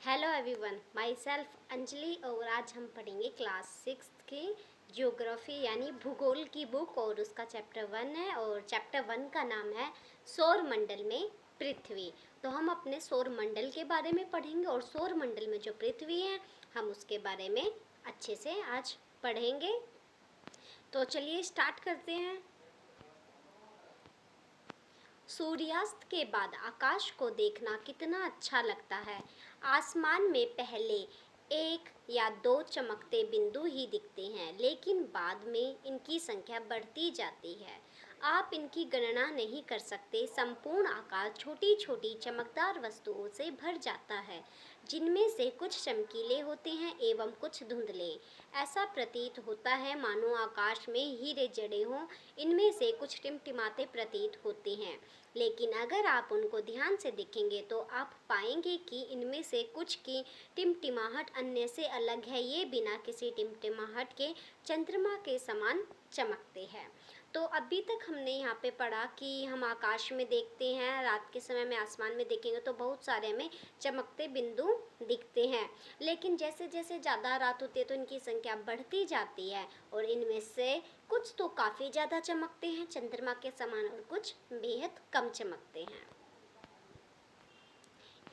Hello everyone, my self Anjali और आज हम पढ़ेंगे क्लास 6 की ज्योग्राफी यानी भूगोल की बुक और उसका चैप्टर 1 है और चैप्टर 1 का नाम है सौर मंडल में पृथ्वी। तो हम अपने सौर मंडल के बारे में पढ़ेंगे और सौर मंडल में जो पृथ्वी है हम उसके बारे में अच्छे से आज पढ़ेंगे। तो चलिए स्टार्ट करते हैं। सूर्यास्त के बाद आकाश को देखना कितना अच्छा लगता है। आसमान में पहले एक या दो चमकते बिंदु ही दिखते हैं, लेकिन बाद में इनकी संख्या बढ़ती जाती है। आप इनकी गणना नहीं कर सकते। संपूर्ण आकाश छोटी छोटी चमकदार वस्तुओं से भर जाता है, जिनमें से कुछ चमकीले होते हैं एवं कुछ धुंधले। ऐसा प्रतीत होता है मानो आकाश में हीरे जड़े हों। इनमें से कुछ टिमटिमाते प्रतीत होते हैं, लेकिन अगर आप उनको ध्यान से देखेंगे तो आप पाएंगे कि इनमें से कुछ की टिमटिमाहट अन्य से अलग है। ये बिना किसी टिमटिमाहट के चंद्रमा के समान चमकते हैं। तो अभी तक हमने यहाँ पे पढ़ा कि हम आकाश में देखते हैं, रात के समय में आसमान में देखेंगे तो बहुत सारे हमें चमकते बिंदु दिखते हैं, लेकिन जैसे जैसे ज़्यादा रात होती है तो इनकी संख्या बढ़ती जाती है और इनमें से कुछ तो काफ़ी ज़्यादा चमकते हैं चंद्रमा के समान और कुछ बेहद कम चमकते हैं।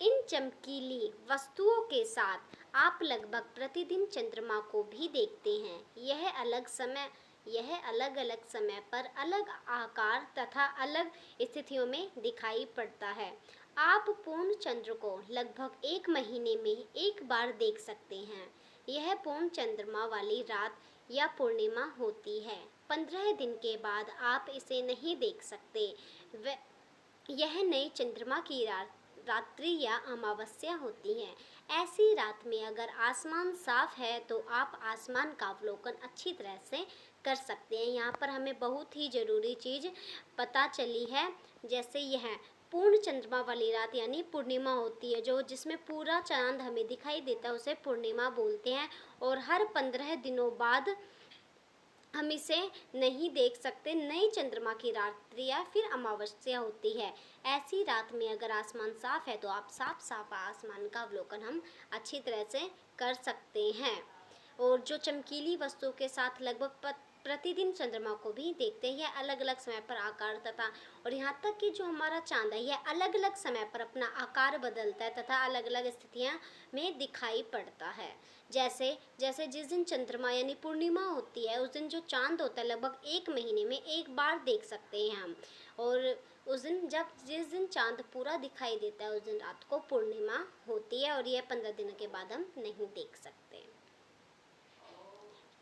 इन चमकीली वस्तुओं के साथ आप लगभग प्रतिदिन चंद्रमा को भी देखते हैं। यह अलग अलग समय पर अलग आकार तथा अलग स्थितियों में दिखाई पड़ता है। आप पूर्ण चंद्र को लगभग एक महीने में एक बार देख सकते हैं। यह पूर्ण चंद्रमा वाली रात या पूर्णिमा होती है। 15 दिन के बाद आप इसे नहीं देख सकते। यह नए चंद्रमा की रात्रि या अमावस्या होती है। ऐसी रात में अगर आसमान साफ है तो आप आसमान का अवलोकन अच्छी तरह से कर सकते हैं। यहाँ पर हमें बहुत ही ज़रूरी चीज़ पता चली है, जैसे यह पूर्ण चंद्रमा वाली रात यानी पूर्णिमा होती है, जो जिसमें पूरा चांद हमें दिखाई देता है उसे पूर्णिमा बोलते हैं। और हर 15 दिनों बाद हम इसे नहीं देख सकते। नई चंद्रमा की रात्रि या फिर अमावस्या होती है। ऐसी रात में अगर आसमान साफ है तो आप साफ साफ आसमान का अवलोकन हम अच्छी तरह से कर सकते हैं। और जो चमकीली वस्तुओं के साथ लगभग प्रतिदिन चंद्रमा को भी देखते हैं। यह अलग अलग समय पर आकार तथा और यहाँ तक कि जो हमारा चांद है यह अलग अलग समय पर अपना आकार बदलता है तथा अलग अलग स्थितियाँ में दिखाई पड़ता है। जैसे जैसे जिस दिन चंद्रमा यानी पूर्णिमा होती है उस दिन जो चांद होता है लगभग एक महीने में एक बार देख सकते हैं हम। और उस दिन जिस दिन चांद पूरा दिखाई देता है उस दिन रात को पूर्णिमा होती है और यह 15 दिनों के बाद हम नहीं देख सकते।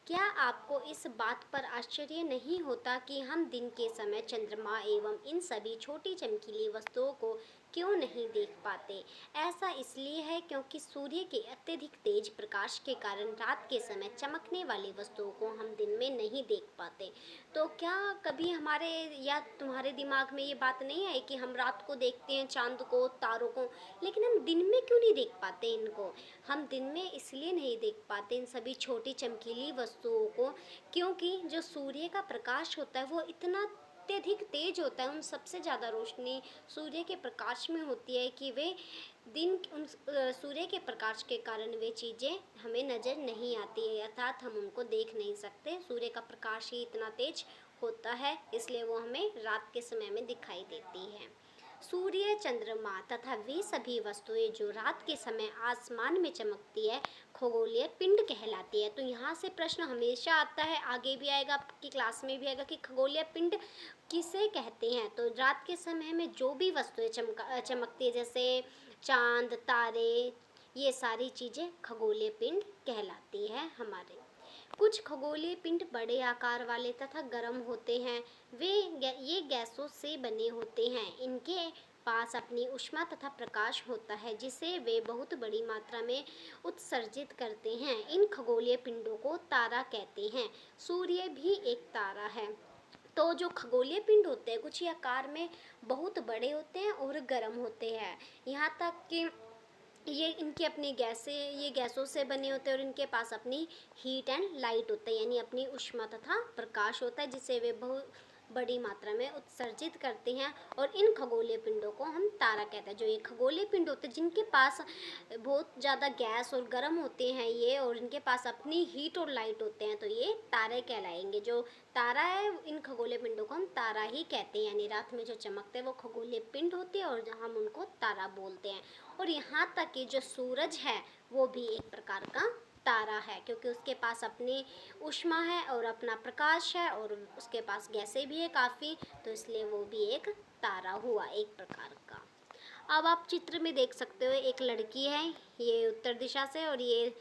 क्या आपको इस बात पर आश्चर्य नहीं होता कि हम दिन के समय चंद्रमा एवं इन सभी छोटी चमकीली वस्तुओं को क्यों नहीं देख पाते? ऐसा इसलिए है क्योंकि सूर्य के अत्यधिक तेज प्रकाश के कारण रात के समय चमकने वाली वस्तुओं को हम दिन में नहीं देख पाते। तो क्या कभी हमारे या तुम्हारे दिमाग में ये बात नहीं आई कि हम रात को देखते हैं चांद को, तारों को, लेकिन हम दिन में क्यों नहीं देख पाते इनको? हम दिन में इसलिए नहीं देख पाते इन सभी छोटी चमकीली वस्तुओं को क्योंकि जो सूर्य का प्रकाश होता है वो इतना अत्यधिक तेज होता है। उन सबसे ज़्यादा रोशनी सूर्य के प्रकाश में होती है कि वे सूर्य के प्रकाश के कारण वे चीज़ें हमें नज़र नहीं आती है, अर्थात हम उनको देख नहीं सकते। सूर्य का प्रकाश ही इतना तेज होता है, इसलिए वो हमें रात के समय में दिखाई देती है। सूर्य, चंद्रमा तथा वे सभी वस्तुएं जो रात के समय आसमान में चमकती है खगोलीय पिंड कहलाती है। तो यहाँ से प्रश्न हमेशा आता है, आगे भी आएगा, आपकी क्लास में भी आएगा कि खगोलीय पिंड किसे कहते हैं। तो रात के समय में जो भी वस्तुएं चमकती है जैसे चांद, तारे, ये सारी चीज़ें खगोलीय पिंड कहलाती है हमारे। कुछ खगोलीय पिंड बड़े आकार वाले तथा गर्म होते हैं। ये गैसों से बने होते हैं। इनके पास अपनी ऊष्मा तथा प्रकाश होता है जिसे वे बहुत बड़ी मात्रा में उत्सर्जित करते हैं। इन खगोलीय पिंडों को तारा कहते हैं। सूर्य भी एक तारा है। तो जो खगोलीय पिंड होते हैं कुछ ही आकार में बहुत बड़े होते हैं और गर्म होते हैं। यहाँ तक कि ये गैसों से बने होते हैं और इनके पास अपनी हीट एंड लाइट होता है यानी अपनी ऊष्मा तथा प्रकाश होता है जिसे वे बहुत बड़ी मात्रा में उत्सर्जित करते हैं और इन खगोलीय पिंडों को हम तारा कहते हैं। जो ये खगोलीय पिंड होते हैं जिनके पास बहुत ज़्यादा गैस और गर्म होते हैं ये, और इनके पास अपनी हीट और लाइट होते हैं, तो ये तारे कहलाएंगे। जो तारा है इन खगोलीय पिंडों को हम तारा ही कहते हैं, यानी रात में जो चमकते हैं वो खगोलीय पिंड होते हैं और हम उनको तारा बोलते हैं। और यहाँ तक कि जो सूरज है वो भी एक प्रकार का तारा है, क्योंकि उसके पास अपनी ऊष्मा है और अपना प्रकाश है और उसके पास गैसें भी है काफ़ी, तो इसलिए वो भी एक तारा हुआ एक प्रकार का। अब आप चित्र में देख सकते हो एक लड़की है, ये उत्तर दिशा से, और ये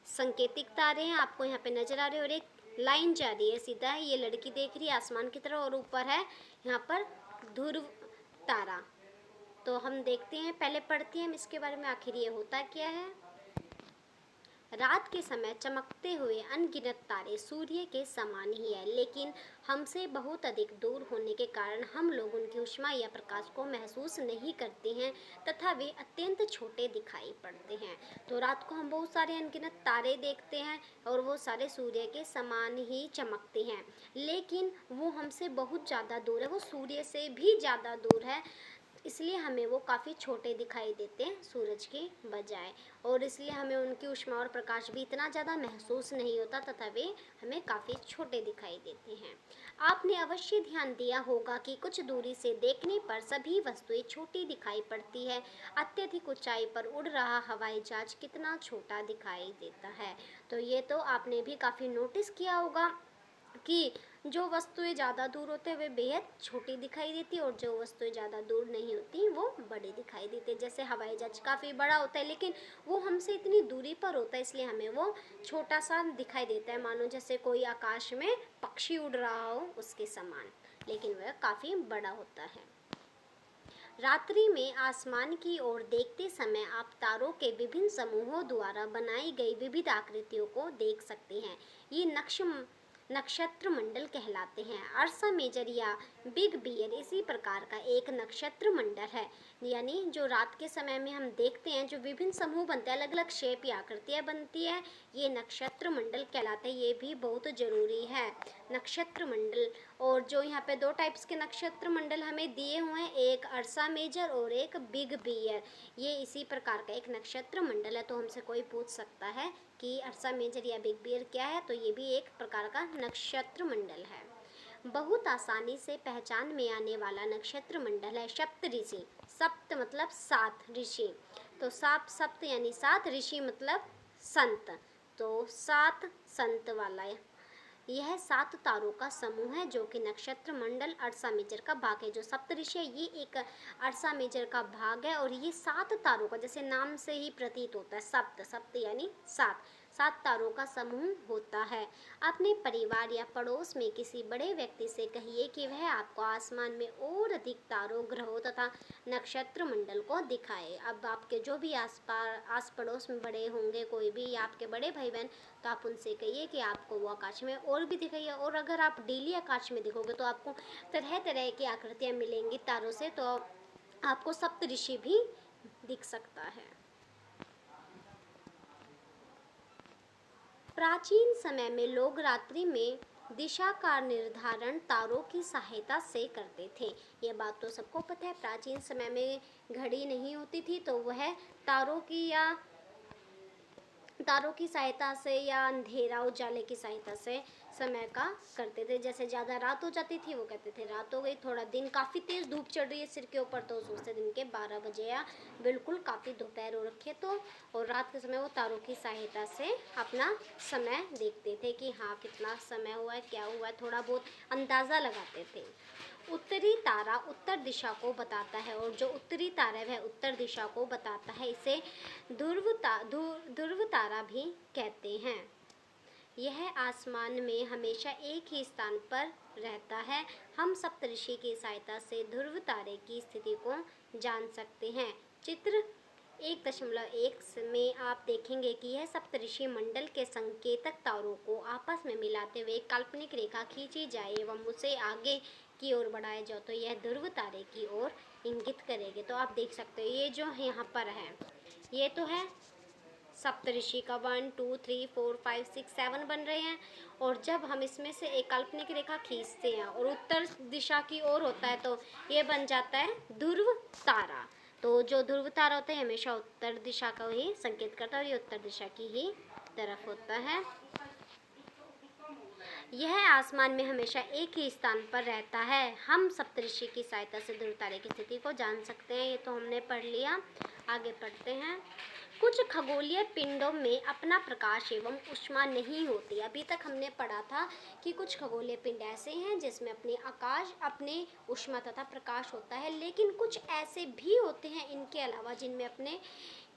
संकेतिक तारे हैं आपको यहाँ पे नजर आ रहे हैं, और एक लाइन जा रही है सीधा है, ये लड़की देख रही है आसमान की तरफ, और ऊपर है यहाँ पर ध्रुव तारा। तो हम देखते हैं, पहले पढ़ते हैं हम इसके बारे में आखिर ये होता क्या है। रात के समय चमकते हुए अनगिनत तारे सूर्य के समान ही है, लेकिन हमसे बहुत अधिक दूर होने के कारण हम लोग उनकी ऊष्मा या प्रकाश को महसूस नहीं करते हैं तथा वे अत्यंत छोटे दिखाई पड़ते हैं। तो रात को हम बहुत सारे अनगिनत तारे देखते हैं और वो सारे सूर्य के समान ही चमकते हैं, लेकिन वो हमसे बहुत ज़्यादा दूर है, वो सूर्य से भी ज़्यादा दूर है, इसलिए हमें वो काफ़ी छोटे दिखाई देते हैं सूरज के बजाय, और इसलिए हमें उनकी ऊष्मा और प्रकाश भी इतना ज़्यादा महसूस नहीं होता तथा वे हमें काफ़ी छोटे दिखाई देते हैं। आपने अवश्य ध्यान दिया होगा कि कुछ दूरी से देखने पर सभी वस्तुएं छोटी दिखाई पड़ती है। अत्यधिक ऊंचाई पर उड़ रहा हवाई जहाज कितना छोटा दिखाई देता है। तो ये तो आपने भी काफ़ी नोटिस किया होगा कि जो वस्तुएं ज़्यादा दूर होते हैं वे बेहद छोटी दिखाई देती है और जो वस्तुएं ज़्यादा दूर नहीं होती वो बड़ी दिखाई देती है। जैसे हवाई जहाज काफ़ी बड़ा होता है लेकिन वो हमसे इतनी दूरी पर होता है, इसलिए हमें वो छोटा सा दिखाई देता है, मानो जैसे कोई आकाश में पक्षी उड़ रहा हो उसके समान, लेकिन वह काफ़ी बड़ा होता है। रात्रि में आसमान की ओर देखते समय आप तारों के विभिन्न समूहों द्वारा बनाई गई विविध आकृतियों को देख सकते हैं। ये नक्षत्र मंडल कहलाते हैं। अर्सा मेजर या बिग बियर इसी प्रकार का एक नक्षत्र मंडल है, यानी जो रात के समय में हम देखते हैं जो विभिन्न समूह बनते हैं, अलग अलग शेप या आकृतियाँ बनती है, ये नक्षत्र मंडल कहलाते हैं। ये भी बहुत जरूरी है नक्षत्र मंडल। और जो यहाँ पे दो टाइप्स के नक्षत्र मंडल हमें दिए हुए हैं, एक अर्सा मेजर और एक बिग बियर, ये इसी प्रकार का एक नक्षत्र मंडल है। तो हमसे कोई पूछ सकता है कि अर्सा मेजर या बिग बियर क्या है, तो ये भी एक प्रकार का नक्षत्र मंडल है। बहुत आसानी से पहचान में आने वाला नक्षत्र मंडल है सप्त ऋषि। सप्त मतलब सात, ऋषि तो सप्त यानी सात, ऋषि मतलब संत, तो सात संत वाला यह सात तारों का समूह है जो कि नक्षत्र मंडल अर्सा मेजर का भाग है। जो सप्तऋषि है ये एक अर्सा मेजर का भाग है और ये सात तारों का, जैसे नाम से ही प्रतीत होता है, सप्त सप्त यानी सात, सात तारों का समूह होता है। अपने परिवार या पड़ोस में किसी बड़े व्यक्ति से कहिए कि वह आपको आसमान में और अधिक तारों, ग्रहों तथा नक्षत्र मंडल को दिखाए। अब आपके जो भी आस पड़ोस में बड़े होंगे, कोई भी या आपके बड़े भाई बहन, तो आप उनसे कहिए कि आपको वो आकाश में और भी दिखाइए। और अगर आप डेली आकाश में देखोगे तो आपको तरह तरह की आकृतियाँ मिलेंगी तारों से, तो आपको सप्तऋषि भी दिख सकता है। प्राचीन समय में लोग रात्रि में दिशा का निर्धारण तारों की सहायता से करते थे। ये बात तो सबको पता है, प्राचीन समय में घड़ी नहीं होती थी तो वह तारों की सहायता से या अंधेरा उजाले की सहायता से समय का करते थे। जैसे ज़्यादा रात हो जाती थी वो कहते थे रात हो गई, थोड़ा दिन काफ़ी तेज़ धूप चढ़ रही है सिर के ऊपर तो सोचते दिन के 12 बजे या बिल्कुल काफ़ी दोपहर हो रखे तो, और रात के समय वो तारों की सहायता से अपना समय देखते थे कि हाँ कितना समय हुआ है, क्या हुआ है, थोड़ा बहुत अंदाज़ा लगाते थे। उत्तरी तारा उत्तर दिशा को बताता है और जो उत्तरी तारा है वह उत्तर दिशा को बताता है। इसे ध्रुव तारा भी कहते हैं। यह आसमान में हमेशा एक ही स्थान पर रहता है। हम सप्तऋषि की सहायता से ध्रुव तारे की स्थिति को जान सकते हैं। चित्र 1.1 में आप देखेंगे कि यह सप्तऋषि मंडल के संकेतक तारों को आपस में मिलाते हुए एक काल्पनिक रेखा खींची जाए एवं उसे आगे की ओर बढ़ाया जाए तो यह ध्रुव तारे की ओर इंगित करेगी। तो आप देख सकते हो ये जो यहाँ पर है ये तो है सप्तऋषि का 1 2 3 4 5 6 7 बन रहे हैं। और जब हम इसमें से एक काल्पनिक रेखा खींचते हैं और उत्तर दिशा की ओर होता है तो ये बन जाता है ध्रुव तारा। तो जो ध्रुव तारा होता है हमेशा उत्तर दिशा का ही संकेत करता है और ये उत्तर दिशा की ही तरफ होता है। यह आसमान में हमेशा एक ही स्थान पर रहता है। हम सप्तऋषि की सहायता से ध्रुव तारे की स्थिति को जान सकते हैं। ये तो हमने पढ़ लिया। आगे पढ़ते हैं। कुछ खगोलीय पिंडों में अपना प्रकाश एवं ऊष्मा नहीं होती। अभी तक हमने पढ़ा था कि कुछ खगोलीय पिंड ऐसे हैं जिसमें अपने आकाश, अपने ऊष्मा तथा प्रकाश होता है, लेकिन कुछ ऐसे भी होते हैं इनके अलावा जिनमें अपने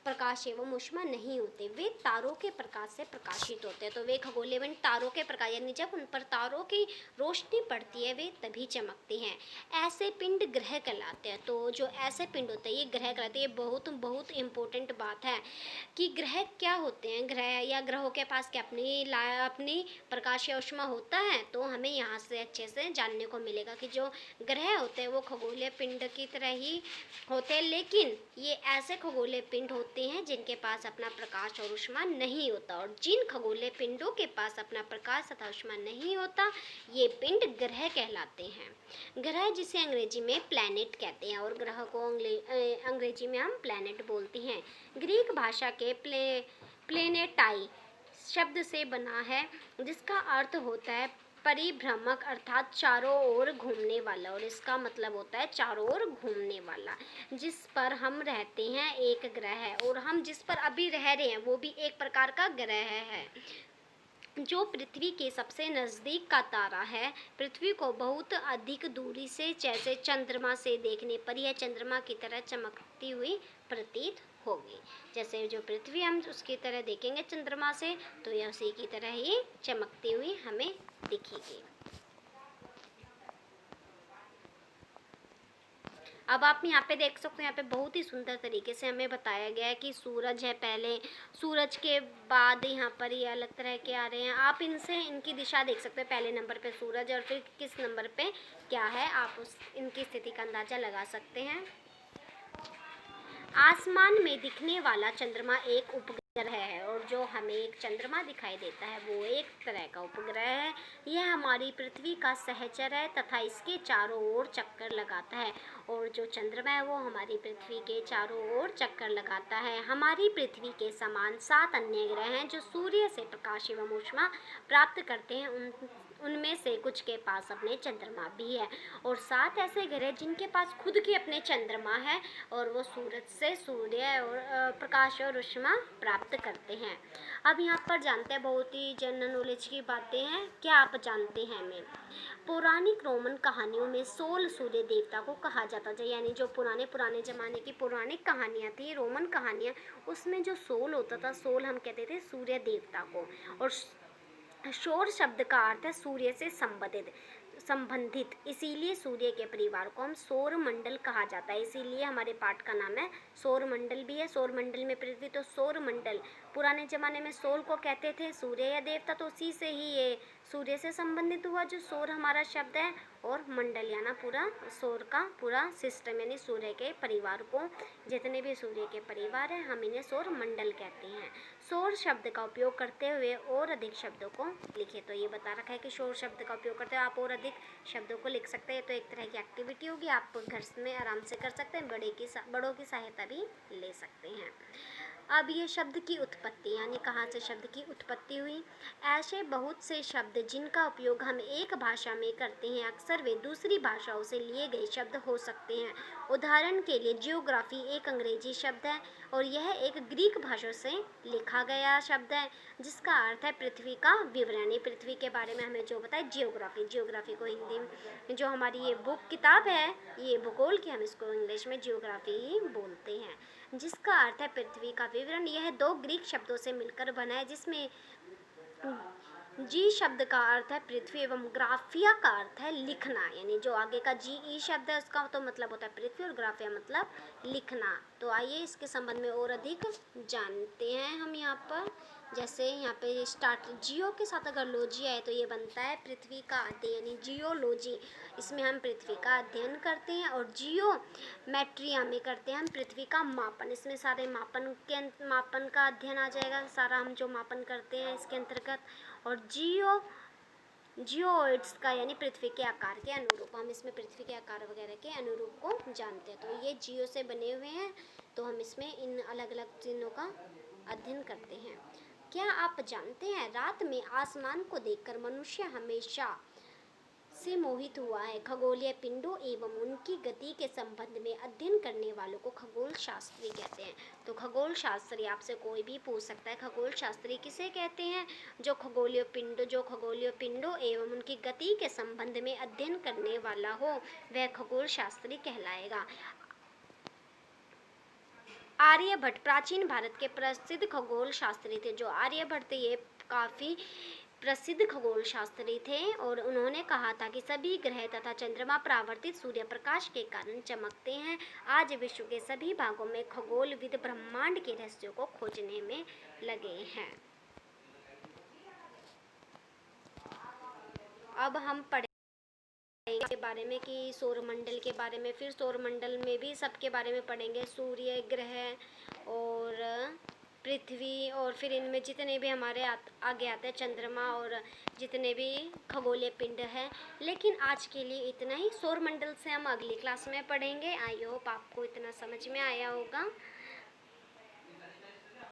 प्रकाश एवं ऊष्मा नहीं होते। वे तारों के प्रकाश से प्रकाशित होते हैं। तो वे खगोलीय पिंड तारों के प्रकाश, यानी जब उन पर तारों की रोशनी पड़ती है वे तभी चमकते हैं। ऐसे पिंड ग्रह कहलाते हैं। तो जो ऐसे पिंड होते हैं ये ग्रह कहलाते हैं। ये बहुत बहुत इम्पोर्टेंट बात है कि ग्रह क्या होते हैं। ग्रह या ग्रहों के पास क्या अपनी प्रकाश या ऊष्मा होता है। तो हमें यहाँ से अच्छे से जानने को मिलेगा कि जो ग्रह होते हैं वो खगोलीय पिंड की तरह ही होते हैं, लेकिन ये ऐसे खगोलीय पिंड होते हैं जिनके पास अपना प्रकाश और ऊष्मा नहीं होता। और जिन खगोलीय पिंडों के पास अपना प्रकाश तथा ऊष्मा नहीं होता ये पिंड ग्रह कहलाते हैं। ग्रह जिसे अंग्रेजी में प्लैनेट कहते हैं और ग्रह को अंग्रेजी में हम प्लैनेट बोलते हैं। ग्रीक भाषा के प्लेनेटाई शब्द से बना है जिसका अर्थ होता है परिभ्रमक, अर्थात चारों ओर घूमने वाला। और इसका मतलब होता है चारों ओर घूमने वाला। जिस पर हम रहते हैं एक ग्रह है और हम जिस पर अभी रह रहे हैं वो भी एक प्रकार का ग्रह है जो पृथ्वी के सबसे नज़दीक का तारा है। पृथ्वी को बहुत अधिक दूरी से, जैसे चंद्रमा से देखने पर यह चंद्रमा की तरह चमकती हुई प्रतीत होगी। जैसे जो पृथ्वी हम उसकी तरह देखेंगे चंद्रमा से तो यह उसी की तरह ही चमकती हुई हमें दिखेगी। अब आप यहाँ पे देख सकते हो, यहाँ पे बहुत ही सुंदर तरीके से हमें बताया गया है कि सूरज है पहले, सूरज के बाद यहाँ पर ये अलग तरह के आ रहे हैं। आप इनसे इनकी दिशा देख सकते हैं। पहले नंबर पे सूरज और फिर किस नंबर पे क्या है, आप उस इनकी स्थिति का अंदाजा लगा सकते हैं। आसमान में दिखने वाला चंद्रमा एक उपग्रह है और जो हमें एक चंद्रमा दिखाई देता है वो एक तरह का उपग्रह है। यह हमारी पृथ्वी का सहचर है तथा इसके चारों ओर चक्कर लगाता है। और जो चंद्रमा है वो हमारी पृथ्वी के चारों ओर चक्कर लगाता है। हमारी पृथ्वी के समान 7 अन्य ग्रह हैं जो सूर्य से प्रकाश एवं ऊष्मा प्राप्त करते हैं। उनमें से कुछ के पास अपने चंद्रमा भी है और 7 ऐसे ग्रह जिनके पास खुद के अपने चंद्रमा है और वो सूरज से सूर्य और प्रकाश और ऊष्मा प्राप्त करते हैं। अब यहाँ पर जानते हैं बहुत ही जनरल नॉलेज की बातें हैं। क्या आप जानते हैं हमें पौराणिक रोमन कहानियों में सोल सूर्य देवता को कहा जाता था। यानी जो पुराने ज़माने की पौराणिक कहानियाँ थी, रोमन कहानियाँ, उसमें जो सोल होता था, सोल हम कहते थे सूर्य देवता को। और सौर शब्द का अर्थ है सूर्य से संबंधित, इसीलिए सूर्य के परिवार को हम सौर मंडल कहा जाता है। इसीलिए हमारे पाठ का नाम है सौर मंडल भी है। सौर मंडल में पृथ्वी, तो सौर मंडल पुराने ज़माने में सोल को कहते थे सूर्य या देवता, तो उसी से ही ये सूर्य से संबंधित हुआ जो सौर हमारा शब्द है। और मंडल यानी पूरा सौर का पूरा सिस्टम, यानी सूर्य के परिवार को, जितने भी सूर्य के परिवार हैं हम इन्हें सौर मंडल कहते हैं। सौर शब्द का उपयोग करते हुए और अधिक शब्दों को लिखे। तो ये बता रखा है कि सौर शब्द का उपयोग करते हुए आप और अधिक शब्दों को लिख सकते हैं। तो एक तरह की एक्टिविटी होगी, आप घर में आराम से कर सकते हैं, बड़ों की सहायता भी ले सकते हैं। अब ये शब्द की उत्पत्ति, यानी कहाँ से शब्द की उत्पत्ति हुई। ऐसे बहुत से शब्द जिनका उपयोग हम एक भाषा में करते हैं अक्सर वे दूसरी भाषाओं से लिए गए शब्द हो सकते हैं। उदाहरण के लिए जियोग्राफी एक अंग्रेजी शब्द है और यह एक ग्रीक भाषा से लिखा गया शब्द है जिसका अर्थ है पृथ्वी का विवरण। पृथ्वी के बारे में हमें जो बताए जियोग्राफी को हिंदी में, जो हमारी ये बुक किताब है ये भूगोल की, हम इसको इंग्लिश में जियोग्राफी ही बोलते हैं, जिसका अर्थ है पृथ्वी का विवरण। यह 2 ग्रीक शब्दों से मिलकर बना है जिसमें जी शब्द का अर्थ है पृथ्वी एवं ग्राफिया का अर्थ है लिखना, यानी जो आगे का जी ई शब्द है उसका तो मतलब होता है पृथ्वी और ग्राफिया मतलब लिखना। तो आइए इसके संबंध में और अधिक जानते हैं हम यहाँ पर। जैसे यहाँ पे स्टार्ट जियो के साथ अगर लॉजी आए तो ये बनता है पृथ्वी का अध्ययन, यानी जियोलॉजी। इसमें हम पृथ्वी का अध्ययन करते हैं। और जियोमेट्रिया में करते हैं हम पृथ्वी का मापन। इसमें सारे मापन का अध्ययन आ जाएगा, सारा हम जो मापन करते हैं इसके अंतर्गत। और जियोइड्स का यानी पृथ्वी के आकार के अनुरूप, हम इसमें पृथ्वी के आकार वगैरह के अनुरूप को जानते हैं। तो ये जियो से बने हुए हैं, तो हम इसमें इन अलग अलग चिन्हों का अध्ययन करते हैं। क्या आप जानते हैं रात में आसमान को देखकर मनुष्य हमेशा से मोहित हुआ है। खगोलीय पिंडों एवं उनकी गति के संबंध में अध्ययन करने वालों को खगोल शास्त्री कहते हैं। तो खगोल शास्त्री आपसे कोई भी पूछ सकता है, खगोल शास्त्री किसे कहते हैं? जो खगोलीय पिंडों एवं उनकी गति के संबंध में अध्ययन करने वाला हो वह खगोल शास्त्री कहलाएगा। आर्यभट्ट प्राचीन भारत के प्रसिद्ध खगोल शास्त्री थे। जो आर्यभट्ट थे ये काफ़ी प्रसिद्ध खगोल शास्त्री थे और उन्होंने कहा था कि सभी ग्रह तथा चंद्रमा परावर्तित सूर्य प्रकाश के कारण चमकते हैं। आज विश्व के सभी भागों में खगोलविद ब्रह्मांड के रहस्यों को खोजने में लगे हैं। अब हम पढ़ेंगे के बारे में कि सौरमंडल के बारे में, फिर सौरमंडल में भी सबके बारे में पढ़ेंगे, सूर्य, ग्रह और पृथ्वी, और फिर इनमें जितने भी हमारे आगे आते हैं चंद्रमा और जितने भी खगोलीय पिंड हैं। लेकिन आज के लिए इतना ही। सौरमंडल से हम अगली क्लास में पढ़ेंगे। आई होप आपको इतना समझ में आया होगा।